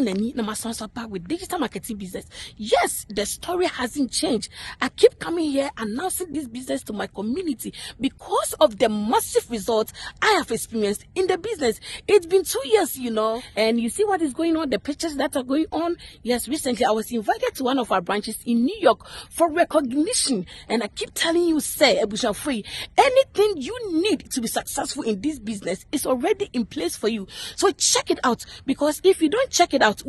Nani, na sponsor back with digital marketing business. Yes, the story hasn't changed. I keep coming here announcing this business to my community because of the massive results I have experienced in the business. It's been 2 years, and you see what is going on, the pictures that are going on. Yes, recently I was invited to one of our branches in New York for recognition, and I keep telling you, say, free, anything you need to be successful in this business is already in place for you. So check it out, because if you don't check it out,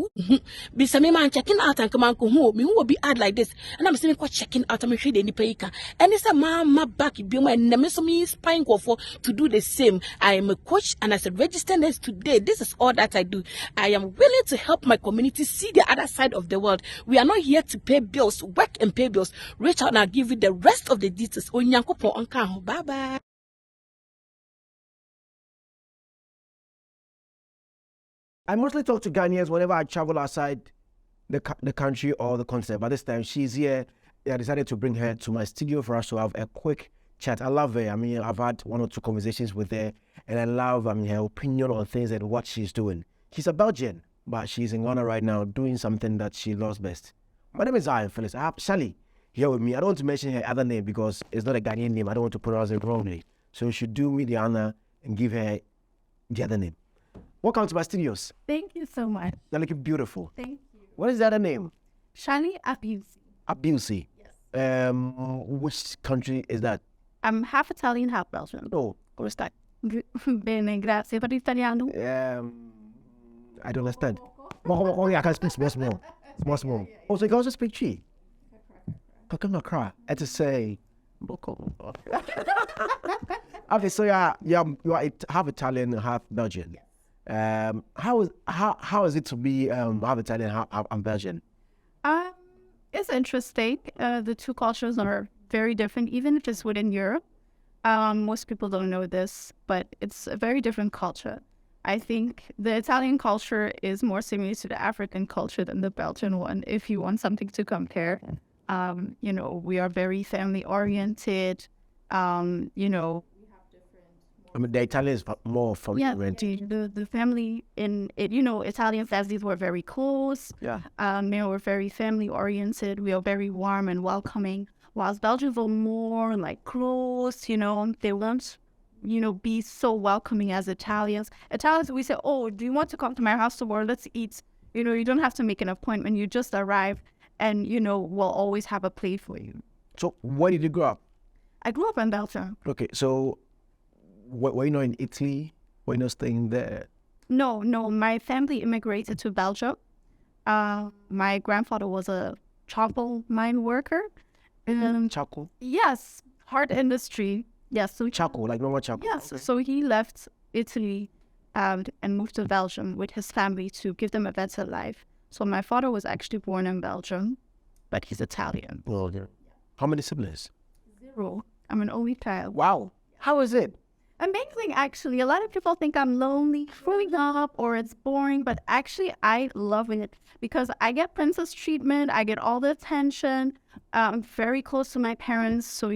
be some man checking out and come on home, me will be ad like this, and I'm saying checking out. I'm sure any payka, and it's a mama back be my name so me spine for to do the same. I am a coach, and as a registered nurse today, this is all that I do. I am willing to help my community see the other side of the world. We are not here to pay bills, work and pay bills. Reach out and I'll give you the rest of the details. Bye bye. I mostly talk to Ghanaians whenever I travel outside the country or the continent. But this time she's here. I decided to bring her to my studio for us to have a quick chat. I love her. I mean, I've had 1 or 2 conversations with her, and I love her opinion on things and what she's doing. She's a Belgian, but she's in Ghana right now doing something that she loves best. My name is Zionfelix. I have Shallie here with me. I don't want to mention her other name because it's not a Ghanaian name. I don't want to pronounce it wrongly. So you should do me the honor and give her the other name. Welcome to my studios. Thank you so much. You're looking beautiful. Thank you. What is the other name? Shani Abbiusi. Abbiusi. Yes. Which country is that? I'm half Italian, half Belgian. Oh, come sta? Bene, grazie. Per italiano? I don't understand. Oh, yeah, I can speak small. Oh, so you can also speak Chi? And to say, okay, so you are half Italian, half Belgian. Yes. How is it to be half Italian, half Belgian? It's interesting. The two cultures are very different, even if it's within Europe. Most people don't know this, but it's a very different culture. I think the Italian culture is more similar to the African culture than the Belgian one, if you want something to compare. We are very family oriented. I mean, the Italian is more family oriented. Yeah, the family in it, Italian families were very close. Yeah. We're very family oriented. We are very warm and welcoming. Whilst Belgians are more like close, they won't, be so welcoming as Italians. Italians, we say, oh, do you want to come to my house tomorrow? Let's eat. You don't have to make an appointment. You just arrive and, we'll always have a plate for you. So where did you grow up? I grew up in Belgium. Okay, so were you not in Italy? Were you not staying there? No. My family immigrated to Belgium. My grandfather was a charcoal mine worker. Charcoal? Yes, hard industry. Yes, so charcoal, like normal charcoal. Yes, okay. So he left Italy and moved to Belgium with his family to give them a better life. So my father was actually born in Belgium, but he's Italian. Well, yeah. How many siblings? 0. I'm an only child. Wow. How is it? Amazing, actually. A lot of people think I'm lonely growing up or it's boring, but actually I love it because I get princess treatment. I get all the attention. I'm very close to my parents. So,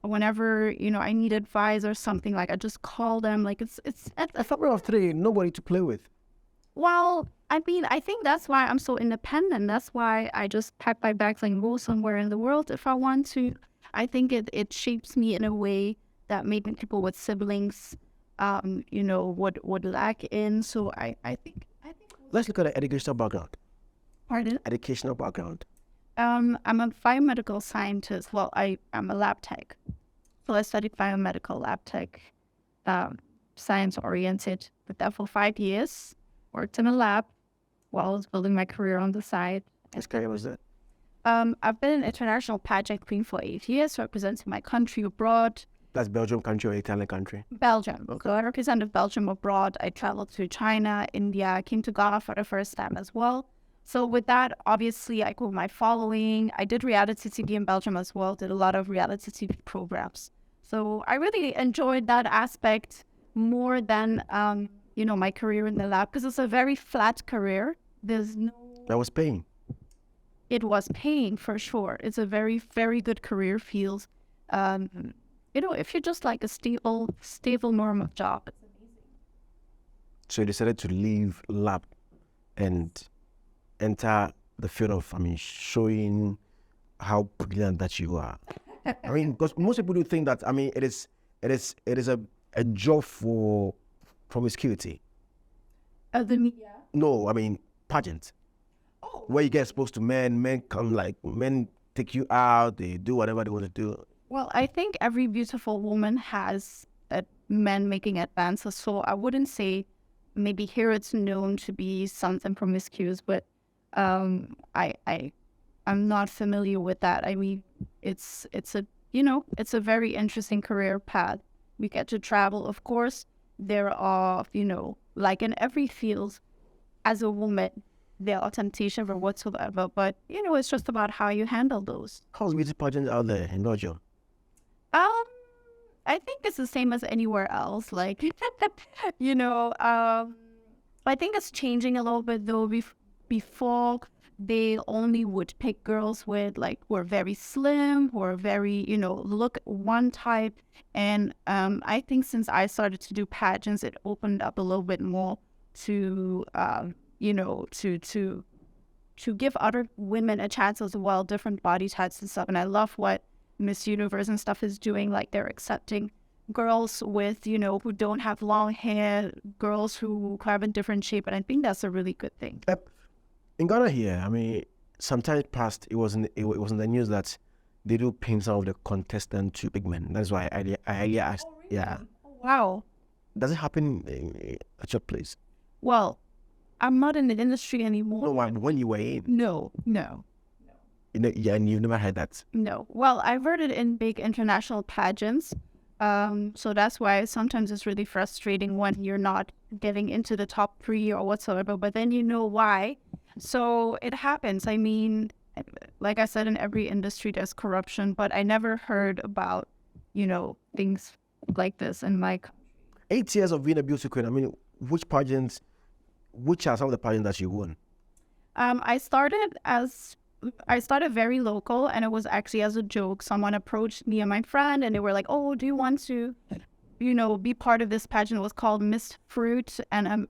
whenever, I need advice or something, like I just call them. Like it's a family of 3, nobody to play with. Well, I think that's why I'm so independent. That's why I just pack my bags and go somewhere in the world if I want to. I think it shapes me in a way that maybe people with siblings, would lack in. So I think. Let's look at the educational background. Pardon? Educational background. I'm a biomedical scientist. Well, I'm a lab tech. So I studied biomedical lab tech, science oriented. Did that for 5 years. Worked in a lab while I was building my career on the side. What career was that? I've been an international pageant queen for 8 years, representing my country abroad. That's Belgium country or Italian country? Belgium. Okay. So I represented Belgium abroad. I traveled to China, India. I came to Ghana for the first time as well. So with that, obviously, I grew my following. I did reality TV in Belgium as well. Did a lot of reality TV programs. So I really enjoyed that aspect more than, my career in the lab, because it's a very flat career. There's no... That was paying. It was paying for sure. It's a very, very good career field. If you're just like a stable norm of job, it's amazing. So you decided to leave lab and enter the field of, showing how brilliant that you are? Because most people do think that, it is a job for promiscuity. The media. No, pageant. Oh. Where you get exposed to men come, men take you out, they do whatever they want to do. Well, I think every beautiful woman has men making advances, so I wouldn't say maybe here it's known to be something promiscuous, but I'm not familiar with that. It's a very interesting career path. We get to travel, of course. There are, like in every field, as a woman, there are temptations or whatsoever, but it's just about how you handle those. How's beauty pageant out there in Belgium? I think it's the same as anywhere else. Like, I think it's changing a little bit though. Before, they only would pick girls with who are very slim, who are very, look one type. And I think since I started to do pageants, it opened up a little bit more to, to give other women a chance as well, different body types and stuff. And I love what Miss Universe and stuff is doing. Like, they're accepting girls with, who don't have long hair, girls who have a different shape. And I think that's a really good thing. In Ghana here, sometimes past, it was in the news that they do pin some of the contestants to big men. That's why I asked. Oh, really? Yeah. Oh, wow. Does it happen at your place? Well, I'm not in the industry anymore. No, when you were in. No. Yeah, and you've never heard that. No. Well, I've heard it in big international pageants. So that's why sometimes it's really frustrating when you're not getting into the top 3 or whatsoever, but then you know why. So it happens. Like I said, in every industry there's corruption, but I never heard about, things like this in my country. 8 years of being a beauty queen, which are some of the pageants that you won? I started very local, and it was actually as a joke. Someone approached me and my friend, and they were like, "Oh, do you want to, be part of this pageant?" It was called Miss Fruit and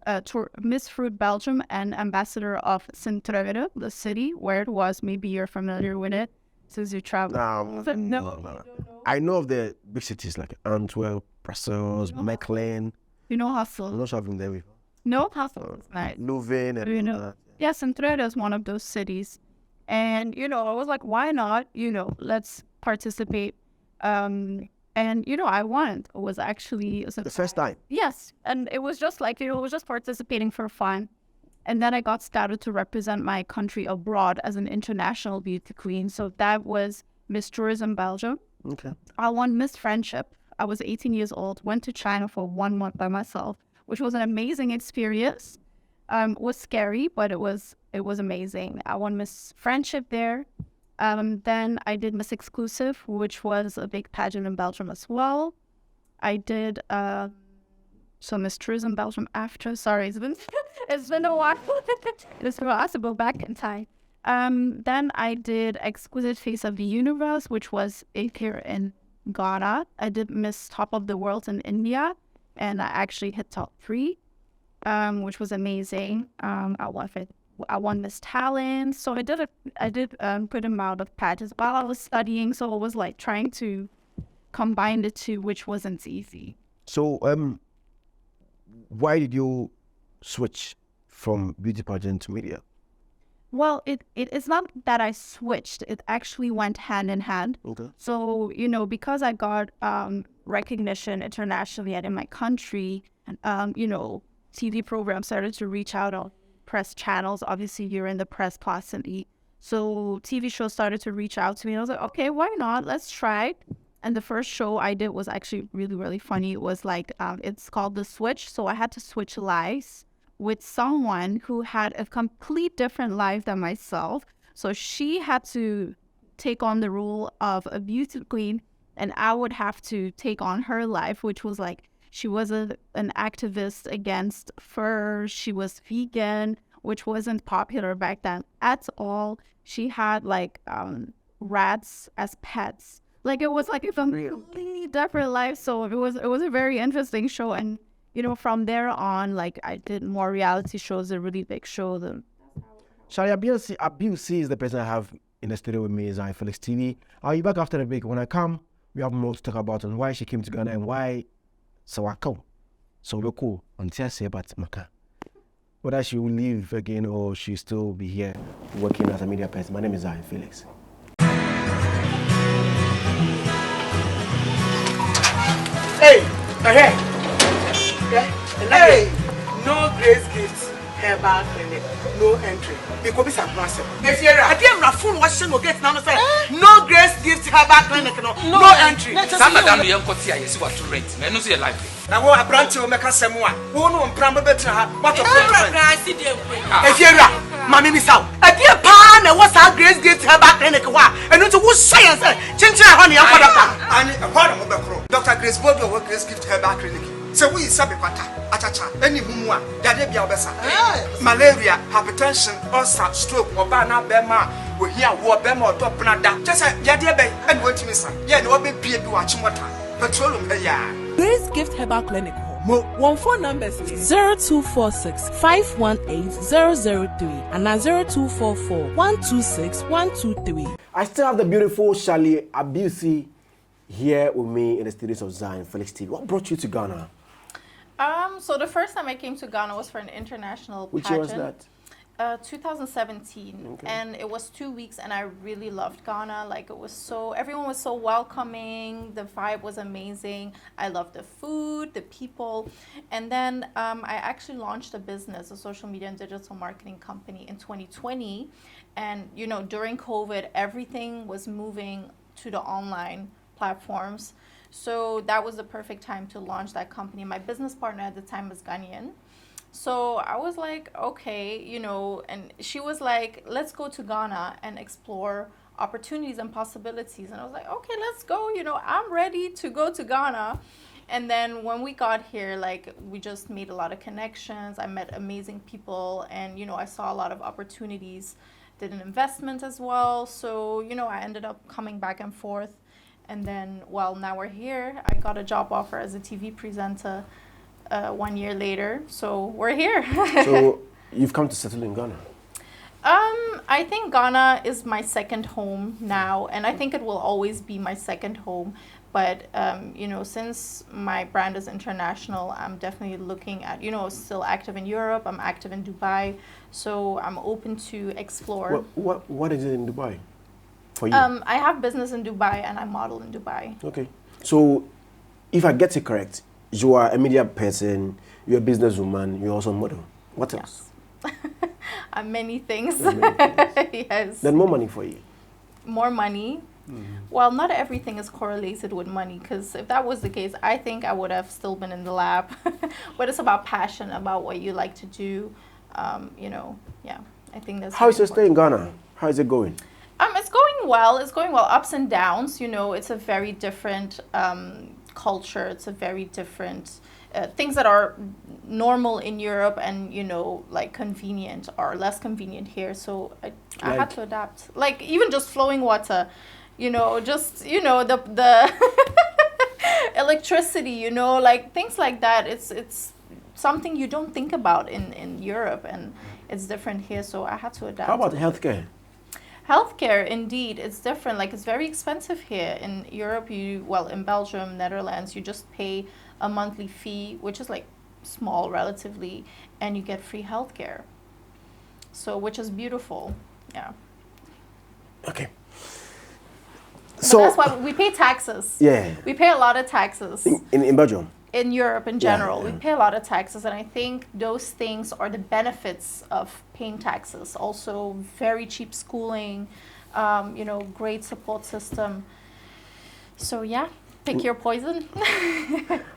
Miss Fruit Belgium and Ambassador of Sint-Truiden, the city where it was. Maybe you're familiar with it since you travel. No. I know of the big cities like Antwerp, Brussels, Mechelen. Hasselt. I'm not sure I've been there before. No, Hasselt is nice. Leuven and Yeah, Sint-Truiden is one of those cities. And, I was like, why not? Let's participate. And, I won. It was actually... the first time? Yes. And it was just it was just participating for fun. And then I got started to represent my country abroad as an international beauty queen. So that was Miss Tourism Belgium. Okay. I won Miss Friendship. I was 18 years old, went to China for 1 month by myself, which was an amazing experience. It was scary, but it was amazing. I won Miss Friendship there. Then I did Miss Exclusive, which was a big pageant in Belgium as well. I did Miss Tourism Belgium after. Sorry, it's been a while. It's hard to go back in time. Then I did Exquisite Face of the Universe, which was here in Ghana. I did Miss Top of the World in India, and I actually hit top 3. Which was amazing. I won Miss Talent. So I did a good amount of pageants while I was studying. So it was trying to combine the two, which wasn't easy. So why did you switch from beauty pageant to media? Well, it's not that I switched. It actually went hand in hand. Okay. So, because I got recognition internationally and in my country, TV programs started to reach out on press channels. Obviously, you're in the press constantly. So TV shows started to reach out to me. I was like, okay, why not? Let's try. And the first show I did was actually really, really funny. It was it's called The Switch. So I had to switch lives with someone who had a complete different life than myself. So she had to take on the role of a beauty queen, and I would have to take on her life, which was she was an activist against fur. She was vegan, which wasn't popular back then at all. She had rats as pets. It was a completely different life. So it was a very interesting show. And from there on, I did more reality shows, a really big show. Shallie, Abbiusi is the person I have in the studio with me, Zionfelix TV. I'll be back after the break. When I come, we have more to talk about on why she came to Ghana and why Sawako. So we're cool. Until I say about Maka. Whether she will leave again or she still be here working as a media person. My name is Zionfelix. Hey, hey, no grace gifts, herbal clinic, no entry. Because it's a massive. If you're a damn full washing will get now, no grace gifts, herbal clinic, no entry. Some of them young Cotia is what to rent. Men see a life. Now, what a branch will make us some one. Who know Pramber better? What a if you're a mammy miss out. A dear pan, and what's our grace gifts, herbal clinic, and into what science, Chincha honey, and a part of the crow. Dr. Grace Bobo will grace gift herbal clinic. So we Sabipata, Atacha, any Mumwa, Yadebia Bessa, malaria, hypertension, ulcer, stroke, or Bana Bema, we hear war Bema or Topnada, just a Yadebe and what miss. Yan will be peer to Achimota, petroleum, Grace Gift Herbal Clinic. One phone numbers 0246 518 003 and 0244 126 123. I still have the beautiful Shallie Abbiusi here with me in the studios of Zionfelix TV. What brought you to Ghana? So the first time I came to Ghana was for an international Which pageant. year was that? 2017, Okay. and it was 2 weeks, and I really loved Ghana. Like, it was everyone was so welcoming, the vibe was amazing. I loved the food, the people. And then I actually launched a business, a social media and digital marketing company in 2020. And, you know, during COVID, everything was moving to the online platforms. So that was the perfect time to launch that company. My business partner at the time was Ghanaian. So I was like, okay, you know, and she was like, let's go to Ghana and explore opportunities and possibilities. And I was like, okay, let's go. You know, I'm ready to go to Ghana. And then when we got here, like, we just made a lot of connections. I met amazing people, and, you know, I saw a lot of opportunities, did an investment as well. So, you know, I ended up coming back and forth. And then, well, now we're here. I got a job offer as a TV presenter 1 year later, so we're here. So you've come to settle in Ghana? I think Ghana is my second home now, and I think it will always be my second home. But you know, since my brand is international, I'm definitely looking at, you know, still active in Europe. I'm active in Dubai, so I'm open to explore. What is it in Dubai for you? I have business in Dubai, and I model in Dubai. Okay, so if I get it correct, you are a media person, you're a businesswoman, you're also a model. What else? Yes. Many things. Yes. Then more money for you. More money. Well, not everything is correlated with money, because if that was the case, I think I would have still been in the lab. But it's about passion, about what you like to do. You know, yeah, I think that's. How is your stay in Ghana? How is it going? It's going well. It's going well. Ups and downs. You know, it's a very different culture. It's a very different things that are normal in Europe and, you know, like convenient are less convenient here. So I had to adapt. Like even just flowing water, you know, just, you know, the electricity, you know, like things like that. It's something you don't think about in Europe, and it's different here. So I had to adapt. How about healthcare? Healthcare, indeed, it's different. Like, it's very expensive here. In Europe, in Belgium, Netherlands, you just pay a monthly fee, which is like small relatively, and you get free healthcare. So, which is beautiful. Yeah. Okay. But So that's why we pay taxes. Yeah. We pay a lot of taxes. In Belgium. In Europe in general, yeah. we pay a lot of taxes, and I think those things are the benefits of paying taxes. Also, very cheap schooling, you know, great support system. So yeah, pick your poison.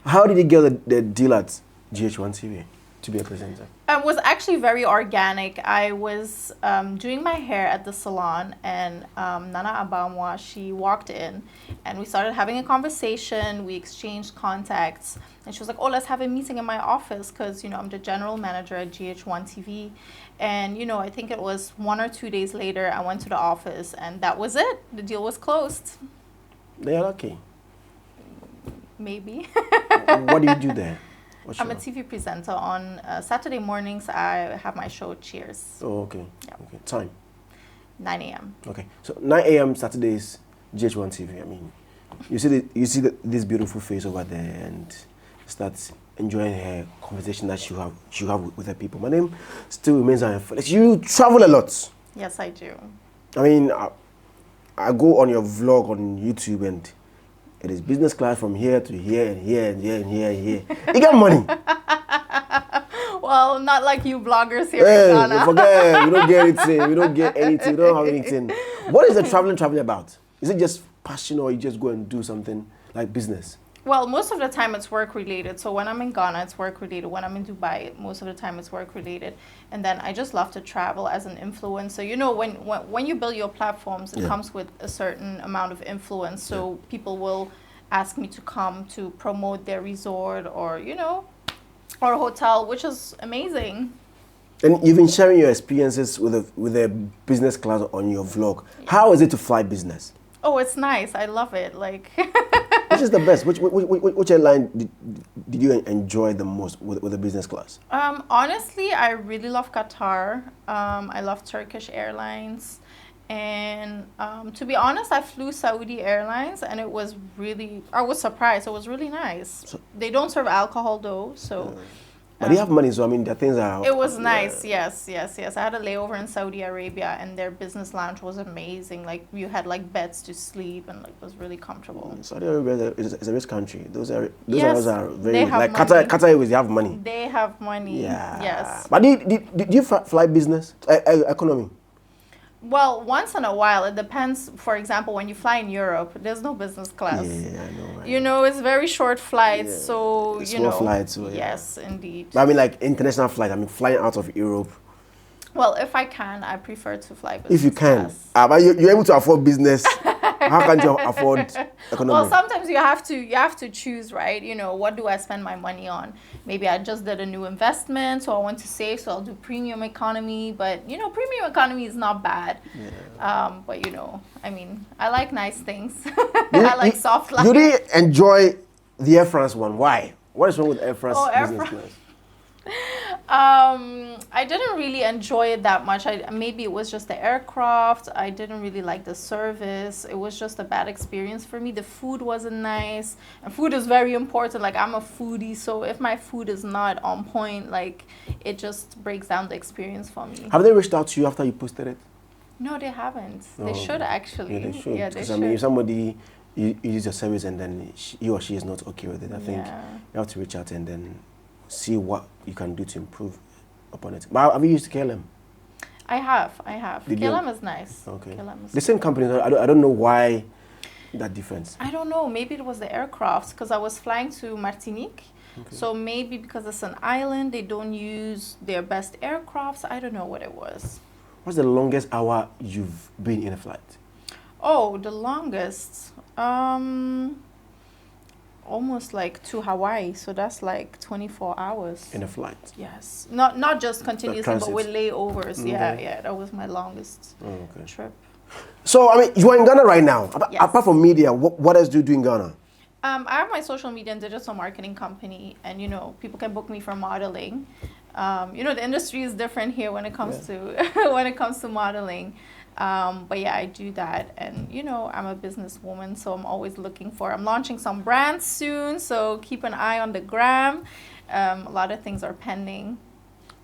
How did you get the deal at GH1 TV to be a presenter? It was actually very organic. I was doing my hair at the salon, and Nana Abamwa, she walked in, and we started having a conversation. We exchanged contacts, and she was like, oh, let's have a meeting in my office, because, you know, I'm the general manager at GH1 TV. And, you know, I think it was 1 or 2 days later, I went to the office, and that was it. The deal was closed. They're lucky. Maybe. What do you do there? I'm a TV presenter. On Saturday mornings, I have my show Cheers. Oh, okay. Yeah. Okay. Time? 9 a.m. Okay. So 9 a.m. Saturdays, GH1 TV. I mean, you see this beautiful face over there and start enjoying her conversation that she have with her people. My name still remains Zionfelix. You travel a lot. Yes, I do. I mean, I go on your vlog on YouTube and it is business class from here to here and here and here and here and here. You get money. Well, not like you bloggers here in Ghana. Forget, we don't get anything. We don't get anything. We don't have anything. What is the traveling about? Is it just passion or you just go and do something like business? Well, most of the time it's work related. So when I'm in Ghana, it's work related. When I'm in Dubai, most of the time it's work related. And then I just love to travel as an influencer. You know, when you build your platforms, it comes with a certain amount of influence. So people will ask me to come to promote their resort or, you know, or hotel, which is amazing. And you've been sharing your experiences with a business class on your vlog. How is it to fly business? Oh, it's nice. I love it. Like. Which is the best? Which airline did you enjoy the most with the business class? Honestly, I really love Qatar. I love Turkish Airlines. And to be honest, I flew Saudi Airlines and it was really, I was surprised. It was really nice. So, they don't serve alcohol though, so. But they have money, so I mean, the things are... It was nice, yes. I had a layover in Saudi Arabia and their business lounge was amazing. Like, you had like beds to sleep and like it was really comfortable. Saudi Arabia is a rich country. Those areas are very... They have like money. Qatar Airways, they have money. They have money, yeah. Yes. But did you fly business, economy? Well, once in a while, it depends. For example, when you fly in Europe, there's no business class. Yeah, I know. Right? You know, it's very short flights, so, you know. Small flights. So, yeah. Yes, indeed. But I mean, like, international flights. I mean, flying out of Europe. Well, if I can, I prefer to fly business If you can. class. But you're able to afford business. How can't you afford economy? Well, sometimes you have to choose, right? You know, what do I spend my money on? Maybe I just did a new investment, so I want to save, so I'll do premium economy. But, you know, premium economy is not bad. Yeah. But, you know, I mean, I like nice things. I like soft life. You really enjoy the Air France one. Why? What is wrong with Air France business class? I didn't really enjoy it that much. Maybe it was just the aircraft. I didn't really like the service. It was just a bad experience for me. The food wasn't nice. And food is very important. Like, I'm a foodie, so if my food is not on point, like, it just breaks down the experience for me. Have they reached out to you after you posted it? No, they haven't. They should, actually. Yeah, they should. Yeah, they should. I mean, if somebody uses your service and then he or she is not okay with it, I think you have to reach out and then see what you can do to improve upon it. But have you used KLM? I have. KLM is nice. Okay. KLM is the same company. I don't know why that difference. I don't know. Maybe it was the aircraft because I was flying to Martinique. Okay. So maybe because it's an island, they don't use their best aircrafts. I don't know what it was. What's the longest hour you've been in a flight? Oh, the longest. Almost like to Hawaii, so that's like 24 hours. In a flight? Yes. Not just continuously, but with layovers. Okay. Yeah, that was my longest trip. So, I mean, you are in Ghana right now. Yes. Apart from media, what else do you do in Ghana? I have my social media and digital marketing company, and, you know, people can book me for modeling. You know, the industry is different here when it comes to modeling. But yeah, I do that, and you know, I'm a businesswoman, so I'm always I'm launching some brands soon, so keep an eye on the gram. A lot of things are pending.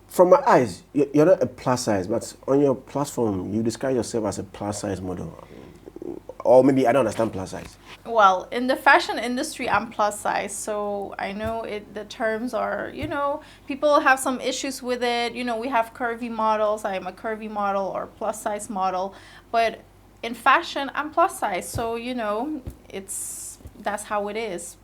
From my eyes, you're not a plus size, but on your platform, you describe yourself as a plus size model. Or maybe I don't understand plus size. Well, in the fashion industry, I'm plus size, so I know the terms are, you know, people have some issues with it. You know, we have curvy models. I am a curvy model or plus size model, but in fashion, I'm plus size. So, you know, that's how it is.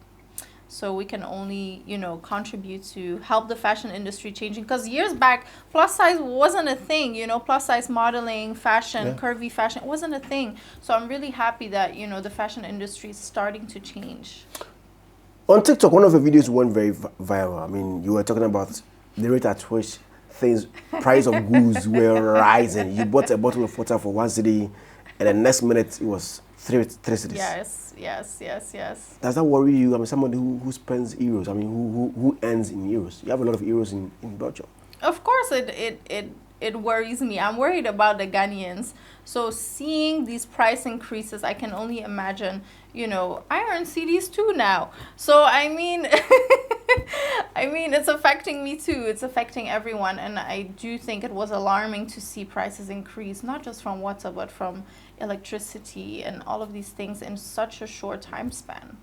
So we can only, you know, contribute to help the fashion industry changing. Because years back, plus size wasn't a thing, you know, plus size modeling, fashion, curvy fashion, it wasn't a thing. So I'm really happy that, you know, the fashion industry is starting to change. On TikTok, one of the videos went very viral. I mean, you were talking about the rate at which price of goods were rising. You bought a bottle of water for 1 cedi, and the next minute it was 3 cities. Yes. Does that worry you? I mean, somebody who spends euros. I mean, who earns in euros. You have a lot of euros in Belgium. Of course, it worries me. I'm worried about the Ghanaians. So seeing these price increases, I can only imagine, I earn CDs too now. So I mean, it's affecting me too. It's affecting everyone. And I do think it was alarming to see prices increase, not just from water, but from electricity and all of these things in such a short time span.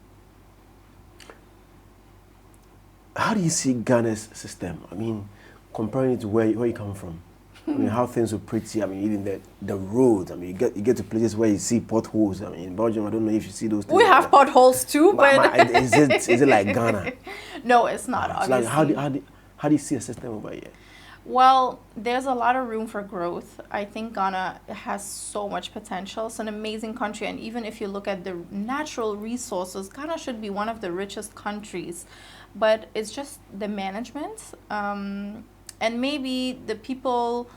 How do you see Ghana's system? I mean, comparing it to where you come from. I mean, how things are pretty. I mean, even the roads. I mean, you get to places where you see potholes. I mean, in Belgium, I don't know if you see those things. We have potholes too, but is it like Ghana? No, it's not. Obviously. Like, how do you see a system over here? Well, there's a lot of room for growth. I think Ghana has so much potential. It's an amazing country, and even if you look at the natural resources, Ghana should be one of the richest countries. But it's just the management, and maybe the people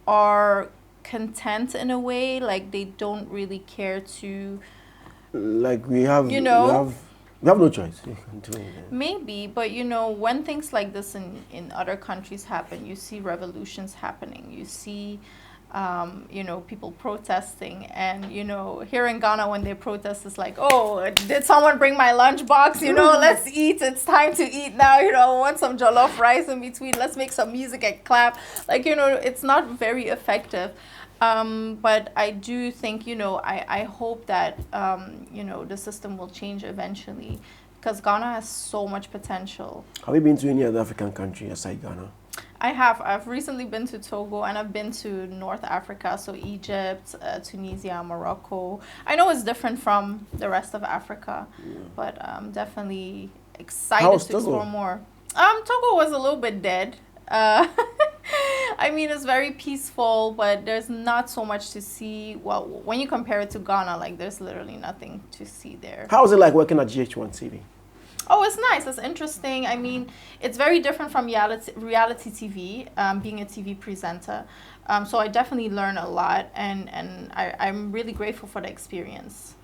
are content in a way, like they don't really care to. Like we have no choice. Maybe, but when things like this in other countries happen, you see revolutions happening. You see, people protesting, and here in Ghana when they protest, it's like, oh, did someone bring my lunchbox? Let's eat. It's time to eat now. I want some jollof rice in between. Let's make some music and clap. Like it's not very effective. But I do think, I hope that, the system will change eventually, because Ghana has so much potential. Have you been to any other African country aside Ghana? I have. I've recently been to Togo, and I've been to North Africa, so Egypt, Tunisia, Morocco. I know it's different from the rest of Africa, but I'm definitely excited to explore more. Togo was a little bit dead. I mean, it's very peaceful, but there's not so much to see. Well, when you compare it to Ghana, like there's literally nothing to see there. How is it like working at GH1 TV? Oh, it's nice. It's interesting. I mean, it's very different from reality TV, being a TV presenter. So I definitely learn a lot, and I'm really grateful for the experience.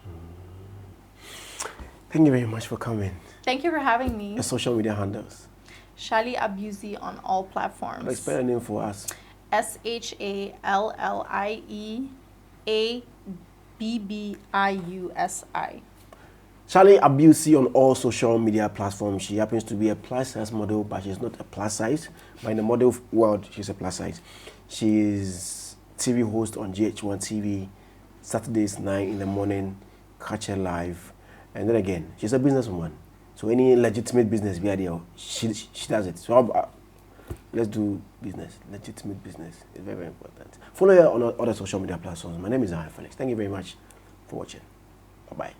Thank you very much for coming. Thank you for having me. Your social media handles. Shallie Abbiusi on all platforms. Spell your name for us. SHALLIEABBIUSI. Shallie Abbiusi on all social media platforms. She happens to be a plus size model, but she's not a plus size. But in the model world, she's a plus size. She's TV host on GH1 TV, Saturdays 9 in the morning, catch her live. And then again, she's a businesswoman. So any legitimate business we are there, she does it. So let's do business, legitimate business. It's very, very important. Follow her on other social media platforms. My name is Zionfelix. Thank you very much for watching. Bye-bye.